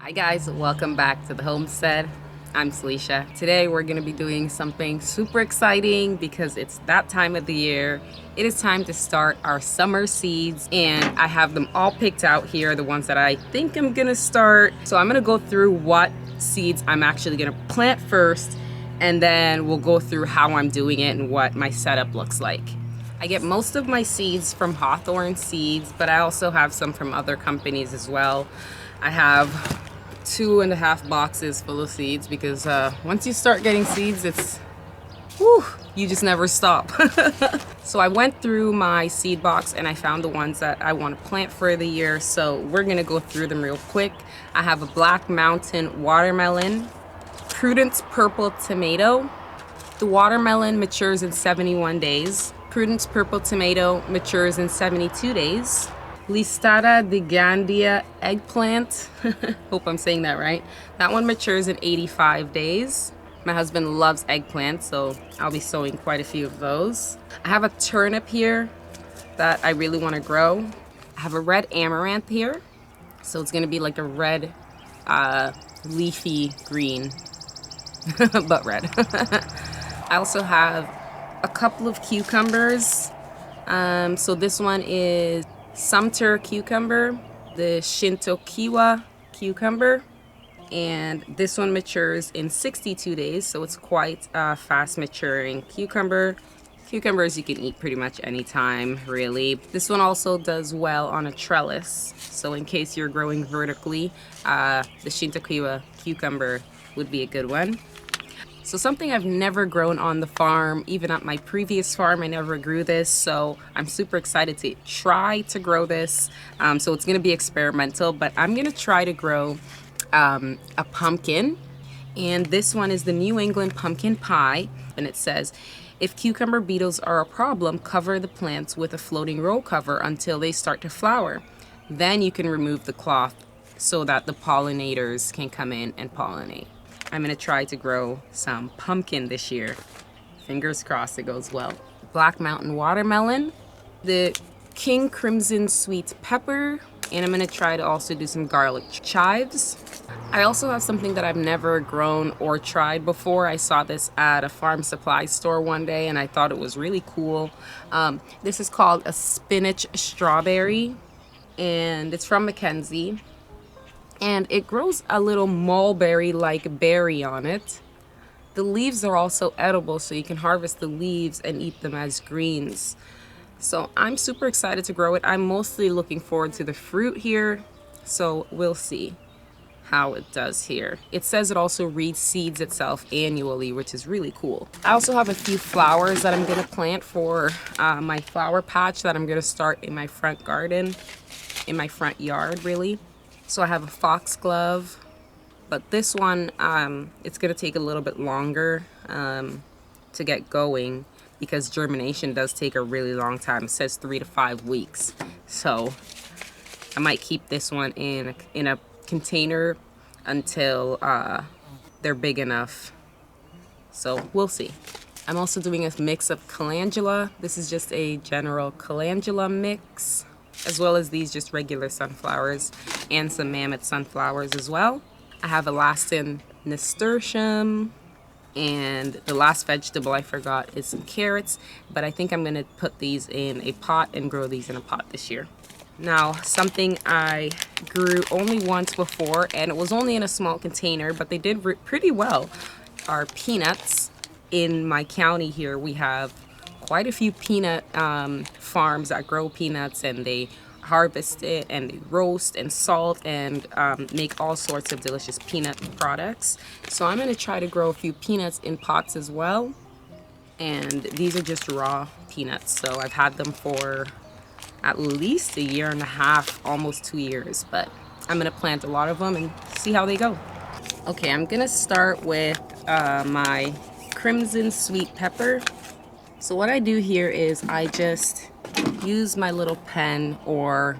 Hi guys, welcome back to the homestead. I'm Salisha. Today we're going to be doing something super exciting because it's that time of the year. It is time to start our summer seeds and I have them all picked out here, the ones that I think I'm going to start. So I'm going to go through what seeds I'm actually going to plant first, and then we'll go through how I'm doing it and what my setup looks like. I get most of my seeds from Hawthorne Seeds, but I also have some from other companies as well. I have 2.5 boxes full of seeds because once you start getting seeds, it's whew, you just never stop. So I went through my seed box and I found the ones that I want to plant for the year. So we're gonna go through them real quick. I have a Black Mountain watermelon, Prudence purple tomato. The watermelon matures in 71 days. Prudence purple tomato matures in 72 days. Listada de Gandia eggplant. Hope I'm saying that right. That one matures in 85 days. My husband loves eggplant, so I'll be sowing quite a few of those. I have a turnip here that I really want to grow. I have a red amaranth here. So it's going to be like a red, leafy green, but red. I also have a couple of cucumbers. So this one is Sumter cucumber, the Shintokiwa cucumber, and this one matures in 62 days, so it's quite a fast maturing cucumber. Cucumbers you can eat pretty much anytime, really. This one also does well on a trellis, so in case you're growing vertically, the Shintokiwa cucumber would be a good one. So something I've never grown on the farm, even at my previous farm, I never grew this. So I'm super excited to try to grow this. So it's gonna be experimental, but I'm gonna try to grow a pumpkin. And this one is the New England pumpkin pie. And it says, if cucumber beetles are a problem, cover the plants with a floating roll cover until they start to flower. Then you can remove the cloth so that the pollinators can come in and pollinate. I'm gonna try to grow some pumpkin this year. Fingers crossed it goes well. Black Mountain watermelon, the King Crimson sweet pepper, and I'm gonna try to also do some garlic chives. I also have something that I've never grown or tried before. I saw this at a farm supply store one day and I thought it was really cool. This is called a spinach strawberry and it's from Mackenzie. And it grows a little mulberry-like berry on it. The leaves are also edible, so you can harvest the leaves and eat them as greens. So I'm super excited to grow it. I'm mostly looking forward to the fruit here, so we'll see how it does here. It says it also reseeds itself annually, which is really cool. I also have a few flowers that I'm gonna plant for my flower patch that I'm gonna start in my front garden, in my front yard, really. So I have a foxglove, but this one, it's gonna take a little bit longer to get going because germination does take a really long time. It says 3 to 5 weeks. So I might keep this one in a container until they're big enough. So we'll see. I'm also doing a mix of calendula. This is just a general calendula mix, as well as these just regular sunflowers and some mammoth sunflowers as well. I have elastin nasturtium, and the last vegetable I forgot is some carrots, but I think I'm gonna put these in a pot and grow these in a pot this year. Now, something I grew only once before, and it was only in a small container, but they did pretty well, are peanuts. In my county here, we have quite a few peanut farms that grow peanuts, and they harvest it and they roast and salt and make all sorts of delicious peanut products. So I'm gonna try to grow a few peanuts in pots as well. And these are just raw peanuts. So I've had them for at least 1.5 years, almost 2 years, but I'm gonna plant a lot of them and see how they go. Okay, I'm gonna start with my crimson sweet pepper. So what I do here is I just use my little pen or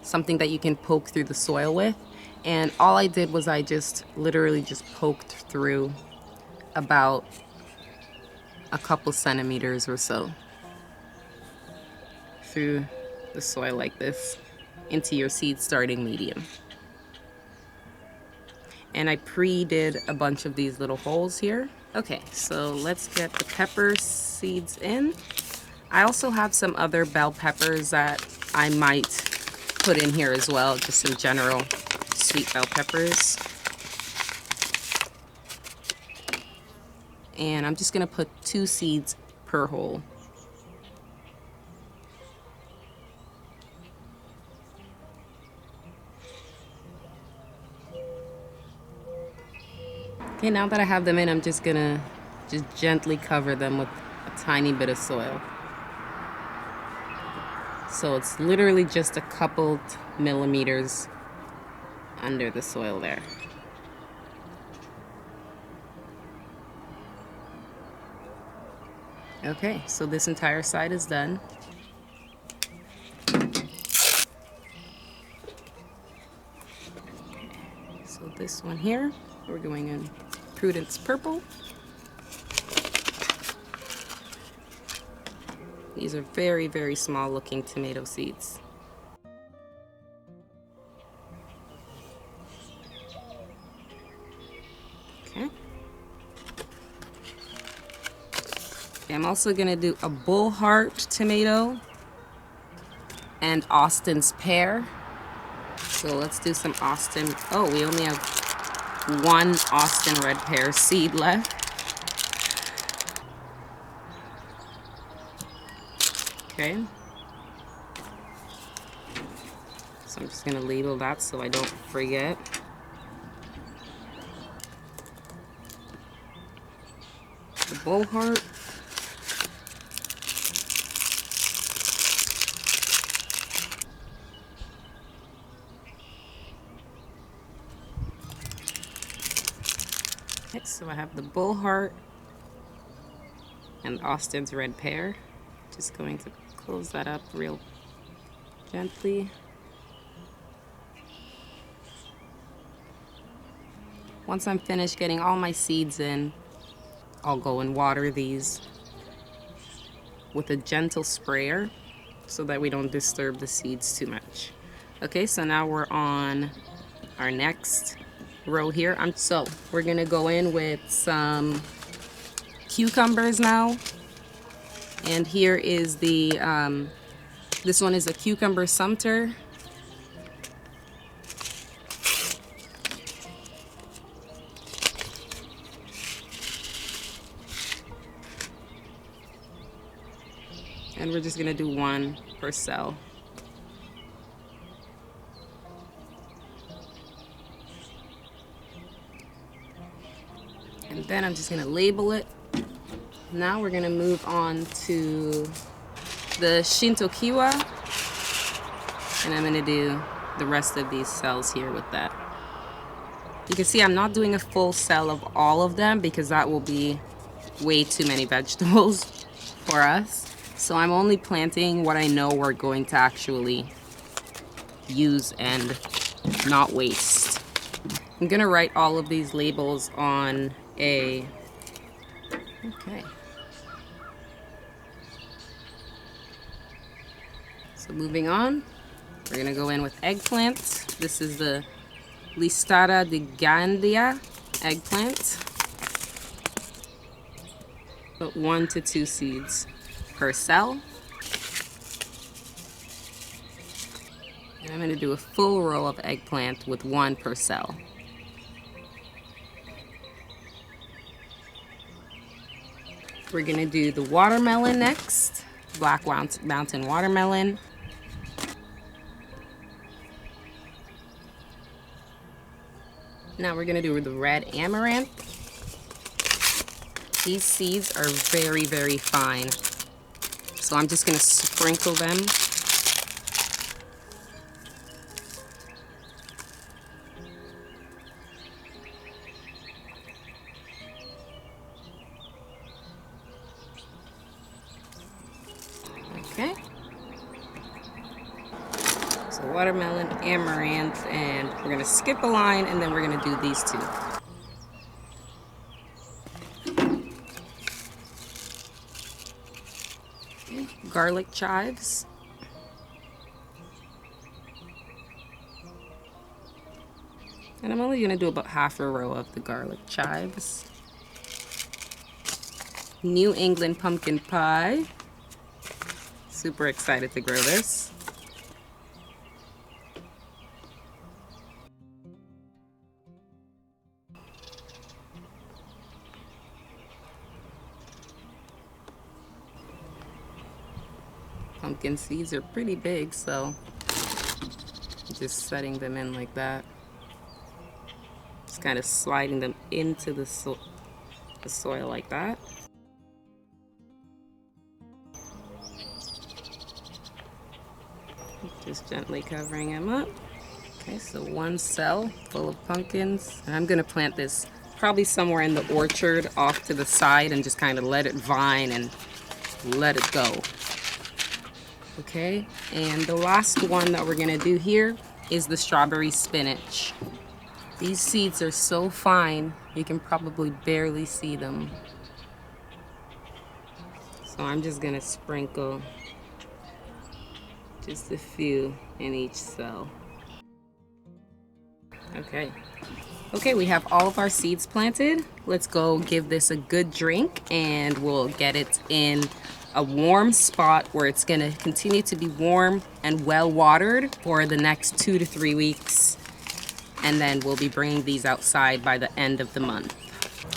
something that you can poke through the soil with. And all I did was I just literally just poked through about a couple centimeters or so through the soil like this into your seed starting medium. And I pre-did a bunch of these little holes here. Okay, so let's get the pepper seeds in. I also have some other bell peppers that I might put in here as well, just some general sweet bell peppers. And I'm just gonna put 2 seeds per hole. Okay, now that I have them in, I'm just gonna gently cover them with a tiny bit of soil. So it's literally just a couple millimeters under the soil there. Okay, so this entire side is done. So this one here, we're going in Prudence Purple. These are very, very small looking tomato seeds. Okay. Okay, I'm also gonna do a bull heart tomato and Austin's pear. So let's do some Austin. Oh, we only have 1 Austin red pear seed left. Okay. So I'm just gonna label that so I don't forget. The bull heart. Okay, so I have the bull heart and Austin's red pear. Just going to close that up real gently. Once I'm finished getting all my seeds in, I'll go and water these with a gentle sprayer so that we don't disturb the seeds too much. Okay, so now we're on our next row here. So we're gonna go in with some cucumbers now. And here is the, this one is a cucumber Sumter. And we're just gonna do 1 per cell. And then I'm just gonna label it. Now we're gonna move on to the Shintokiwa. And I'm gonna do the rest of these cells here with that. You can see I'm not doing a full cell of all of them because that will be way too many vegetables for us. So I'm only planting what I know we're going to actually use and not waste. I'm gonna write all of these labels on a, okay. So moving on, we're gonna go in with eggplants. This is the Listara de Gandia eggplant. Put 1 to 2 seeds per cell. And I'm gonna do a full row of eggplant with 1 per cell. We're gonna do the watermelon next, Black Mountain watermelon. Now we're gonna do the red amaranth. These seeds are very, very fine. So I'm just gonna sprinkle them. Okay. So watermelon, amaranth, and we're gonna skip a line and then we're gonna do these 2. Okay. Garlic chives. And I'm only gonna do about half a row of the garlic chives. New England pumpkin pie. Super excited to grow this. Pumpkin seeds are pretty big, so just setting them in like that. Just kind of sliding them into the soil like that. Just gently covering them up. Okay, so one cell full of pumpkins. And I'm gonna plant this probably somewhere in the orchard off to the side and just kind of let it vine and let it go. Okay, and the last one that we're gonna do here is the strawberry spinach. These seeds are so fine, you can probably barely see them. So I'm just gonna sprinkle just a few in each cell. Okay, we have all of our seeds planted. Let's go give this a good drink and we'll get it in a warm spot where it's gonna continue to be warm and well watered for the next 2 to 3 weeks. And then we'll be bringing these outside by the end of the month.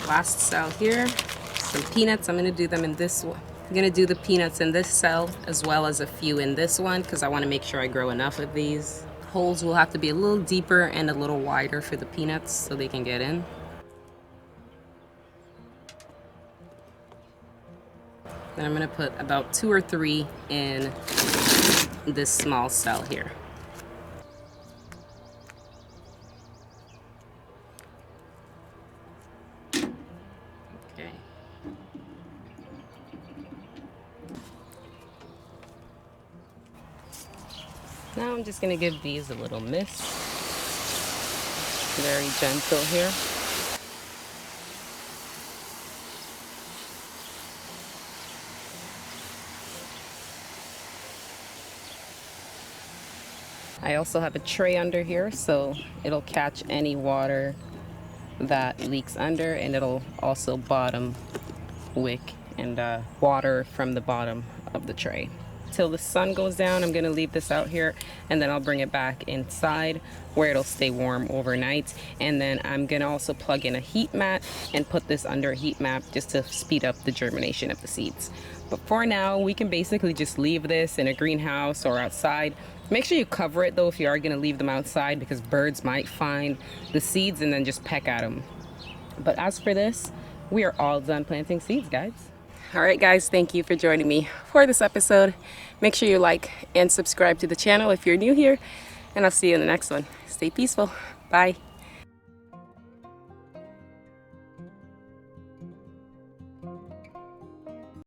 Last cell here, some peanuts. I'm gonna do them in this one. I'm gonna do the peanuts in this cell as well as a few in this one because I wanna make sure I grow enough of these. Holes will have to be a little deeper and a little wider for the peanuts so they can get in. Then I'm gonna put about 2 or 3 in this small cell here. Okay. Now I'm just gonna give these a little mist. Very gentle here. I also have a tray under here, so it'll catch any water that leaks under, and it'll also bottom wick and water from the bottom of the tray. Till the sun goes down, I'm gonna leave this out here, and then I'll bring it back inside where it'll stay warm overnight. And then I'm gonna also plug in a heat mat and put this under a heat mat just to speed up the germination of the seeds. But for now, we can basically just leave this in a greenhouse or outside. Make sure you cover it though if you are gonna leave them outside, because birds might find the seeds and then just peck at them. But as for this, we are all done planting seeds, guys. All right, guys, thank you for joining me for this episode. Make sure you like and subscribe to the channel if you're new here, and I'll see you in the next one. Stay peaceful. Bye.